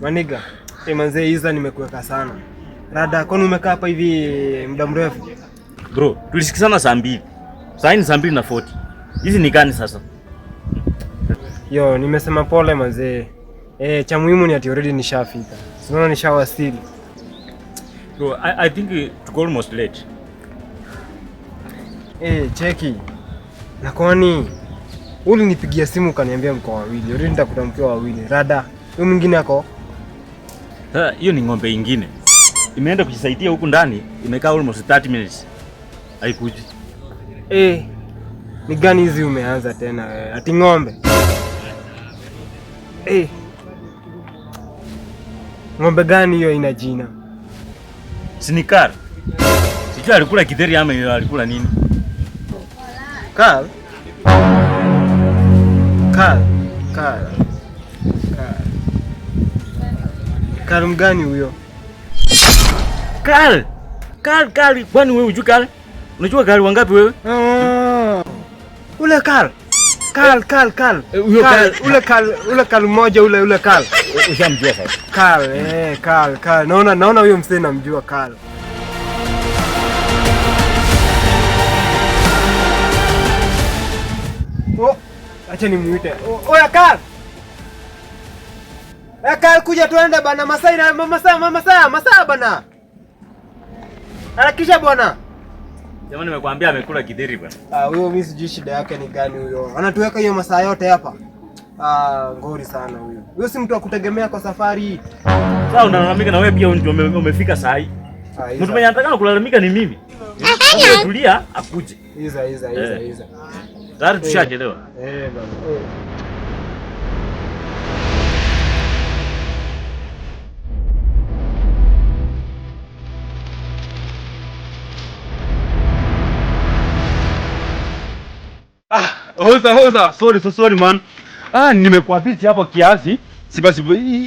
Maniga. Manze hizo nimekuweka sana. Rada, kwani umekaa hapa hivi muda mrefu? Bro, tulisikizana saa 2. Sasa ni saa 2:40. Hizi ni gani sasa? Yo, nimesema pole manze. Cha muhimu ni ati already nishafika. Unaona nishawasili. Bro, I think tuko almost late. Cheki. Na kwani ulinipigia simu ukaniambia mko wawili. Already nitakutamkia wawili. Rada, huyo mwingine ako? Hiyo ni ng'ombe ingine. Imeenda kujisaidia huku ndani, imekaa almost 30 minutes. Haikuji. Ni gani hizi umeanza tena wewe? Ati ng'ombe. Ng'ombe gani hiyo ina jina? Sinikar. Sijui alikula kideri ama alikula nini? Karl. Karl mgani huyo? Karl. Kwani wewe unajua Karl? Unajua Karl wangapi wewe? Ule Karl. Ule Karl mmoja ule Karl. Ushamjua sasa. Karl. Naona huyo msee namjua Karl. Acha nimuite. Oya Karl. Karl kuja tuende bana Masai na Masaa bana. Harakisha bwana. Jamani nimekuambia amekula kideri bwana. Huyo mimi sijui shida yake ni gani huyo. Anatuweka hiyo masaa yote hapa. Ngori sana huyo. Huyo si mtu wa kutegemea kwa safari. Sasa unalalamika na wewe pia umefika saa hii. Mtu mwenye anataka kulalamika ni mimi. Tulia akuje. Iza. Tayari tushachelewa. Bwana. Hoza. Sorry man. Nimekuwa busy hapo kiasi. Sibasi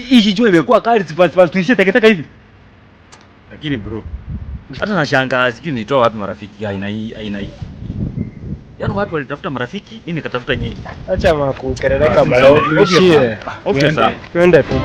hii jua imekuwa kali sibasi tuishie teketeka hivi. Lakini bro, hata nashangaa sijui nitoa wapi marafiki aina hii. Yaani watu walitafuta marafiki, mimi nikatafuta nyinyi. Acha makukerereka bado. Okay sawa. Twende tu.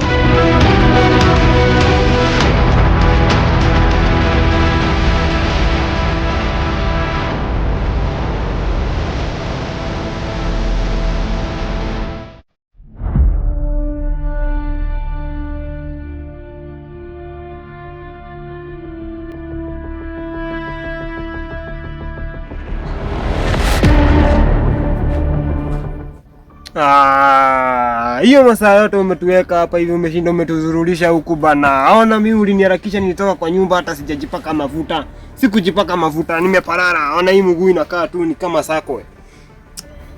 Hiyo masaa yote umetuweka hapa hivi, umeshinda umetuzurudisha huku bana. Aona mimi uliniharakisha nitoka kwa nyumba hata sijajipaka mafuta. Sikujipaka mafuta, nimeparara. Aona hii mguu inakaa tu ni kama sako.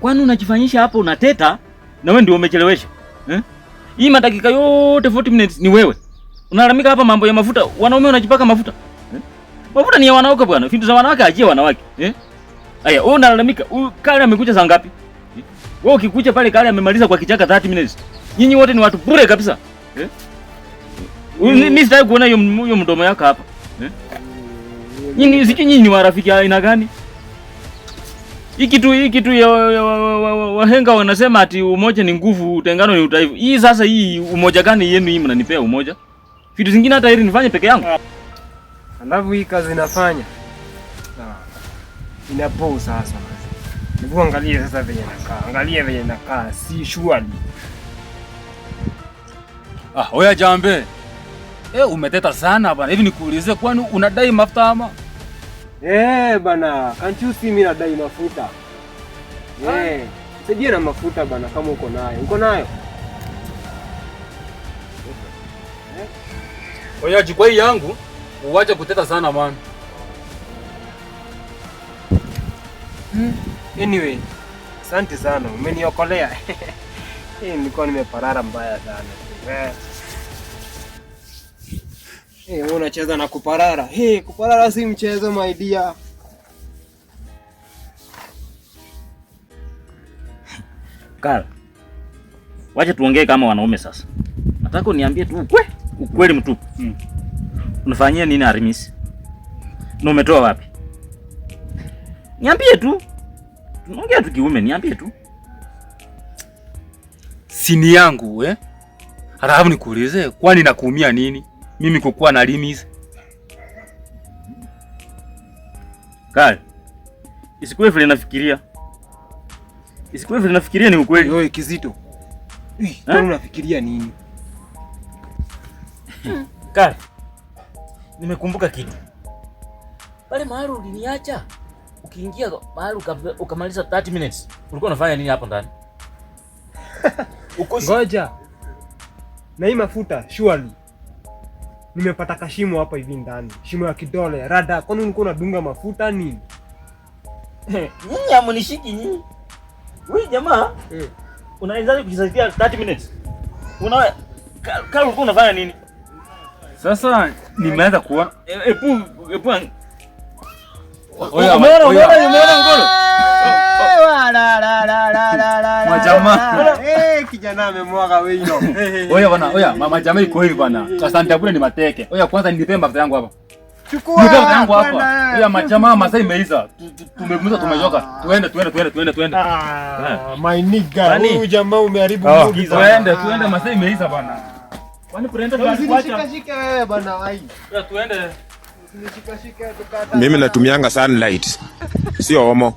Kwani unajifanyisha hapo unateta na wewe ndio umechelewesha? Hii madakika yote 40 minutes ni wewe. Unalalamika hapa mambo ya mafuta. Wanaume unajipaka mafuta. Mafuta ni ya wanawake bwana. Vitu za wanawake ajie wanawake. Aya, wewe unalalamika. Kale amekuja saa ngapi? Wewe ukikuja pale Kale amemaliza kwa kichaka 30 minutes. Nyinyi wote ni watu bure kabisa. Mimi sitaki kuona hiyo mdomo yako hapa. Nyinyi ni marafiki aina gani? Hii kitu ya wahenga wanasema ati umoja ni nguvu, utengano ni udhaifu. Hii sasa hii umoja gani yenu hii mnanipea umoja? Vitu zingine hata hili nifanye peke yangu. Alafu hii kazi inafanya. Inapo sasa. Hebu angalia sasa venye nakaa. Angalia venye nakaa. Si surely. Oya Jambe. Umeteta sana bana. Hivi nikuulize kwani unadai mafuta ama? Bana, can't you see mimi nadai mafuta? Sijui na mafuta bana kama uko nayo. Uko nayo? Oya jikwai yangu, uwache kuteta sana man. Anyway, asante sana. Umeniokolea. Nilikuwa nimeparara mbaya sana. Wewe unacheza na kuparara. Kuparara si mchezo my dear. Kala. Wacha tuongee kama wanaume sasa. Nataka uniambie tu ukweli mtupu. Unafanyia nini Arimisi? Na umetoa wapi? Niambie tu. Tunaongea tu kiume, niambie tu. Sini yangu Halafu nikuulize, kwani nakuumia nini? Mimi kukuwa na limis. Kale. Isikuwe vile nafikiria. Isikuwe vile nafikiria ni ukweli. Wewe Kizito. Wewe unafikiria nini? Kale. Nimekumbuka kitu. Pale mahali uliniacha. Ukiingia mahali ukamaliza 30 minutes. Ulikuwa unafanya nini hapo ndani? Ngoja. Na hii mafuta surely. Nimepata kashimo hapa hivi ndani. Shimo ya kidole. Rada, kwani ulikuwa unadunga mafuta nini? Nyinyi hamunishiki nyinyi. Wewe jamaa, unaanza kujisaidia 30 minutes. Kale ulikuwa unafanya nini? Sasa nimeanza kuona epu Oya, umeona ngolo? Majamaa. Kijana amemwaga weino. Oya bana, oya, mama jamaa iko hivi bana. Asante bure ni mateke. Oya kwanza nilipe mafuta yangu hapa. Chukua. Nipe mafuta yangu hapa. Oya majamaa masaa imeisha. Tumemaliza tumechoka. Tuende. My nigga. Huyu jamaa umeharibu mood. Tuende masaa imeisha bana. Kwani tunaenda kuacha? Shika wewe bana ai. Tuende. Mimi natumianga sunlight. Sio omo.